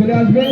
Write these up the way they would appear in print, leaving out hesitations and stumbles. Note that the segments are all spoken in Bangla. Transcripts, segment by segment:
চলে আসবে।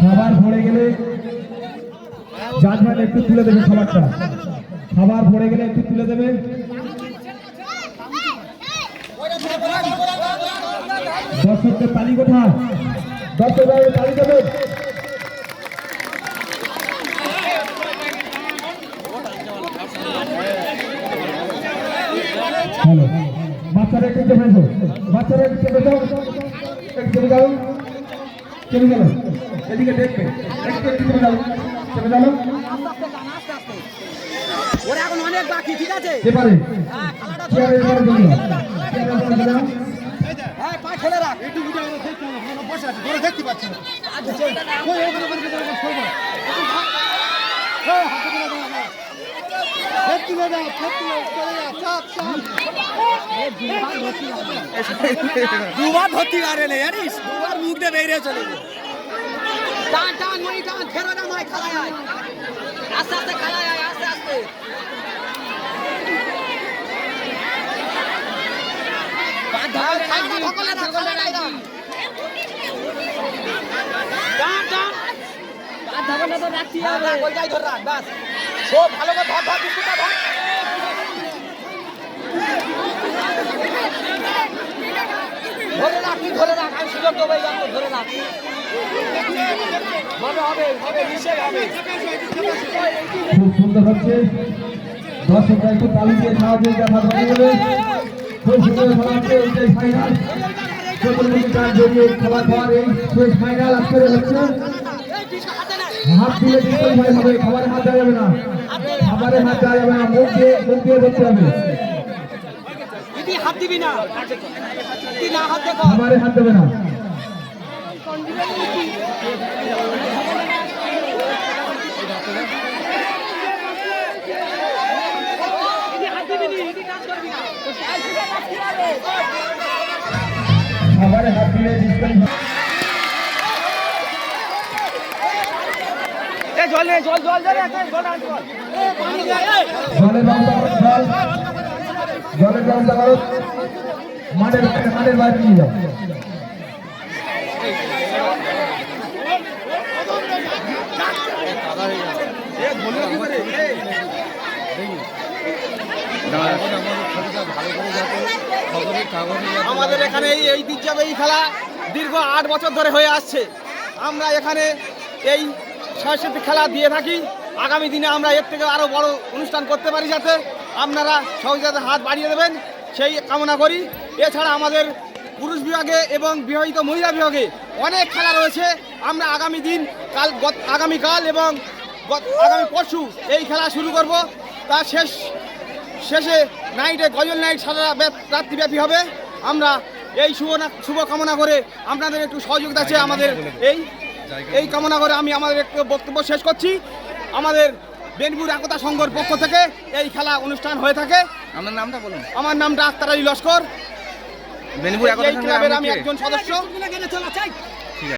খাবার পড়ে গেলে জাজম্যান একটু তুলে দেবে খাবারটা। খাবার পড়ে গেলে একটু তুলে দেবে। দর্শকদের তালি কোথায়? দর্শকদের তালি দেবে। হ্যালো, বাচ্চারা একটু চেপে যাও, বাচ্চারা একটু চেপে যাও, একটু চেপে যাও, চেপে গেল এদিকে দেখবে, একটু একটু চেপে যাও, চেপে যাও। ওরা এখন অনেক বাকি, ঠিক আছে? এবারে চেয়ারের উপরে জন্য, চেয়ারের উপরে দাও। হ্যাঁ, পা ঠেলে রাখ। একটু বুঝে আমরা দেখতে হবে, আমরা বসে আছি, ধরে দেখতে পাচ্ছি না। ওই ওখানে করে করে করে সরো। হাতে করে দাও না। হেড তুলে দাও, হেড তুলে চলে যাও, চাপ চাপ। দুবার ধরতে পারে না, জানিস? দুবার মুখ দিয়ে বেরিয়ে চলে গেল। টান টান ওই টান, ফেরো না নয়, খেলায় আয়। আস্তে আস্তে খেলায় আয়, আস্তে আস্তে। ধরে রাখ, তুই ধরে রাখ, আমি সুযোগ দেবো, ধরে রাখ। হবে হবে নিশ্চয় হবে। খুব সুন্দর হচ্ছে, দর্শকরা একটু তালি দিয়ে সাহায্য দেখা দেবে। খুব সুন্দর খেলা হচ্ছে, এইটাই ফাইনাল। প্রতিযোগিতার জড়িয়ে খেলা খাওয়ার এই শেষ ফাইনাল আজকে হচ্ছে। হাত দিলে বিপরীত হবে, খাবারে হাত দেওয়া যাবে না, খাবারে হাত দেওয়া যাবে না, মুখ দিয়ে ধরতে হবে। হাত দিবি না, খাবারে হাত দেবে না। খাবারে হাত দিলে জলের ব্যবস্থা করো, মাঠের বাইরে নিয়ে যাও। আমাদের এখানে এই ঐতিহ্যবাহী খেলা দীর্ঘ 8 বছর ধরে হয়ে আসছে। আমরা এখানে এই সাংস্কৃতিক খেলা দিয়ে থাকি। আগামী দিনে আমরা এর থেকে আরও বড় অনুষ্ঠান করতে পারি, যাতে আপনারা সহযোগিতার হাত বাড়িয়ে দেবেন সেই কামনা করি। এছাড়া আমাদের পুরুষ বিভাগে এবং বিবাহিত মহিলা বিভাগে অনেক খেলা রয়েছে। আমরা আগামীকাল এবং আগামী পরশু এই খেলা শুরু করব। তার শেষে নাইটে গজল নাইট সারা রাত্রিব্যাপী হবে। আমরা এই শুভ কামনা করে আপনাদের একটু সহযোগিতা আছে আমাদের এই কামনা করে আমি আমাদের একটু বক্তব্য শেষ করছি। আমাদের বেনপুর একতা সংঘের পক্ষ থেকে এই খেলা অনুষ্ঠান হয়ে থাকে। আপনার নামটা বলুন। আমার নামটা আক্তার আলী লস্কর, বেনপুর একতা এই ক্লাবের আমি একজন সদস্য।